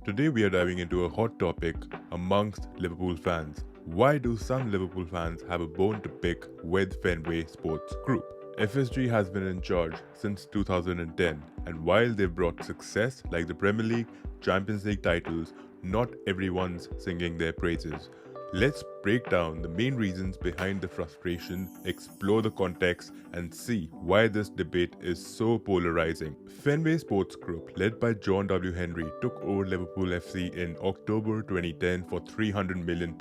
Today we are diving into a hot topic amongst Liverpool fans. Why do some Liverpool fans have a bone to pick with Fenway Sports Group? FSG has been in charge since 2010, and while they've brought success like the Premier League, Champions League titles, not everyone's singing their praises. Let's break down the main reasons behind the frustration, explore the context, and see why this debate is so polarizing. Fenway Sports Group, led by John W. Henry, took over Liverpool FC in October 2010 for £300 million,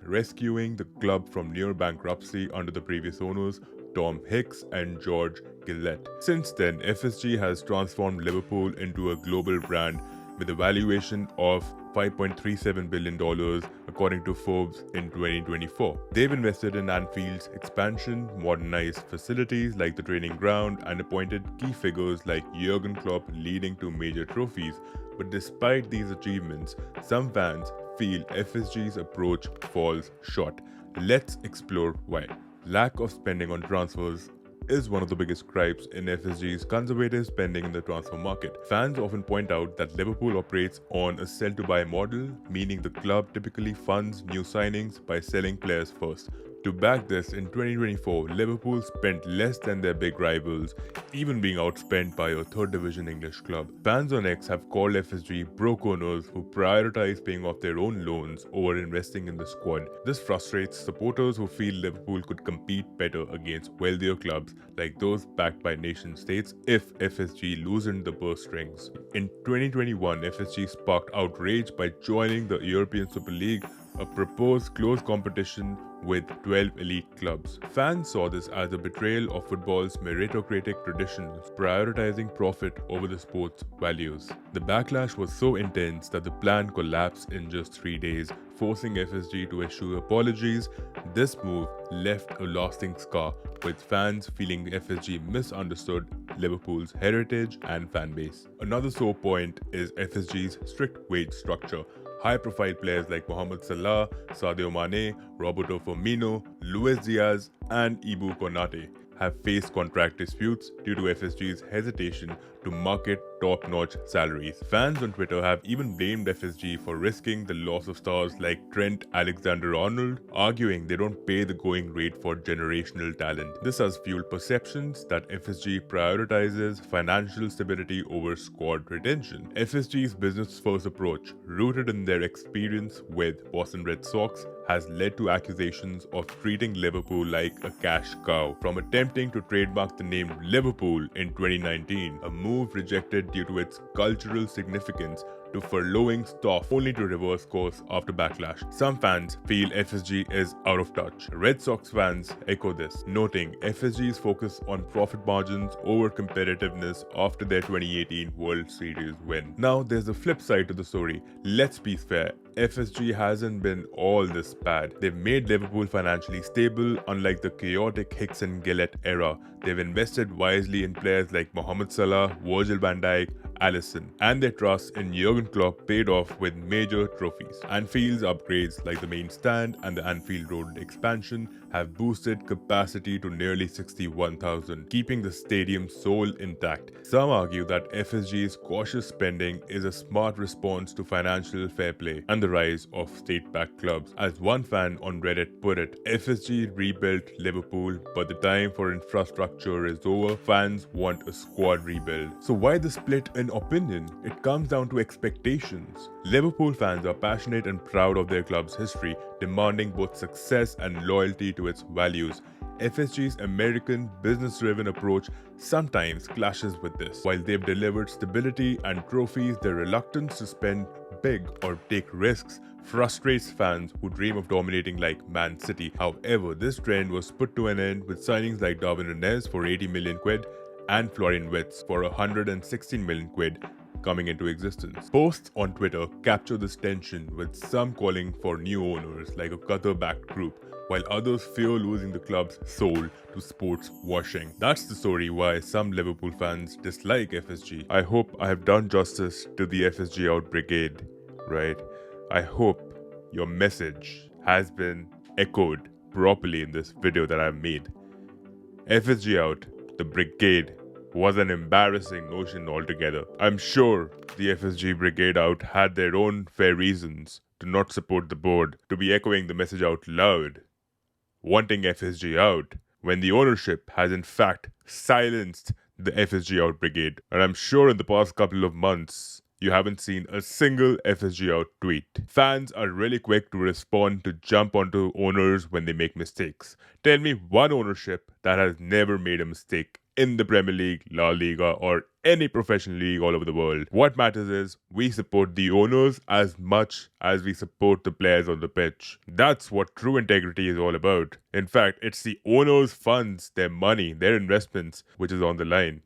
rescuing the club from near bankruptcy under the previous owners, Tom Hicks and George Gillett. Since then, FSG has transformed Liverpool into a global brand with a valuation of $5.37 billion according to Forbes in 2024. They've invested in Anfield's expansion, modernized facilities like the training ground, and appointed key figures like Jurgen Klopp, leading to major trophies. But despite these achievements, some fans feel FSG's approach falls short. Let's explore why. Lack of spending on transfers is one of the biggest gripes in FSG's conservative spending in the transfer market. Fans often point out that Liverpool operates on a sell-to-buy model, meaning the club typically funds new signings by selling players first. To back this, in 2024, Liverpool spent less than their big rivals, even being outspent by a third division English club. Fans on X have called FSG broke owners who prioritize paying off their own loans over investing in the squad. This frustrates supporters who feel Liverpool could compete better against wealthier clubs like those backed by nation states if FSG loosened the purse strings. In 2021, FSG sparked outrage by joining the European Super League, a proposed close competition with 12 elite clubs. Fans saw this as a betrayal of football's meritocratic traditions, prioritizing profit over the sport's values. The backlash was so intense that the plan collapsed in just 3 days, forcing FSG to issue apologies. This move left a lasting scar, with fans feeling FSG misunderstood Liverpool's heritage and fan base. Another sore point is FSG's strict wage structure. High-profile players like Mohamed Salah, Sadio Mane, Roberto Firmino, Luis Diaz, and Ibu Konate have faced contract disputes due to FSG's hesitation to market top-notch salaries. Fans on Twitter have even blamed FSG for risking the loss of stars like Trent Alexander-Arnold, arguing they don't pay the going rate for generational talent. This has fueled perceptions that FSG prioritizes financial stability over squad retention. FSG's business-first approach, rooted in their experience with Boston Red Sox, has led to accusations of treating Liverpool like a cash cow. From attempting to trademark the name Liverpool in 2019, a move rejected due to its cultural significance, to furloughing staff only to reverse course after backlash. Some fans feel FSG is out of touch. Red Sox fans echo this, noting FSG's focus on profit margins over competitiveness after their 2018 World Series win. Now, there's a flip side to the story. Let's be fair. FSG hasn't been all this bad. They've made Liverpool financially stable, unlike the chaotic Hicks and Gillett era. They've invested wisely in players like Mohamed Salah, Virgil van Dijk, Alisson, and their trust in Jurgen Klopp paid off with major trophies. Anfield's upgrades like the main stand and the Anfield Road expansion have boosted capacity to nearly 61,000, keeping the stadium's soul intact. Some argue that FSG's cautious spending is a smart response to financial fair play and the rise of state-backed clubs. As one fan on Reddit put it, FSG rebuilt Liverpool, but the time for infrastructure is over. Fans want a squad rebuild. So why the split in opinion? It comes down to expectations. Liverpool fans are passionate and proud of their club's history, demanding both success and loyalty to its values. FSG's American business-driven approach sometimes clashes with this. While they've delivered stability and trophies, their reluctance to spend big or take risks frustrates fans who dream of dominating like Man City. However, this trend was put to an end with signings like Darwin Núñez for 80 million quid and Florian Wirtz for 116 million quid coming into existence. Posts on Twitter capture this tension, with some calling for new owners like a Qatar-backed group, while others fear losing the club's soul to sports washing. That's the story why some Liverpool fans dislike FSG. I hope I have done justice to the FSG OUT brigade, right? I hope your message has been echoed properly in this video that I've made. FSG OUT, the brigade was an embarrassing notion altogether. I'm sure the FSG Brigade Out had their own fair reasons to not support the board, to be echoing the message out loud, wanting FSG out, when the ownership has in fact silenced the FSG Out Brigade. And I'm sure in the past couple of months, you haven't seen a single FSG Out tweet. Fans are really quick to respond, to jump onto owners when they make mistakes. Tell me one ownership that has never made a mistake in the Premier League, La Liga, or any professional league all over the world. What matters is we support the owners as much as we support the players on the pitch. That's what true integrity is all about. In fact, it's the owners' funds, their money, their investments, which is on the line.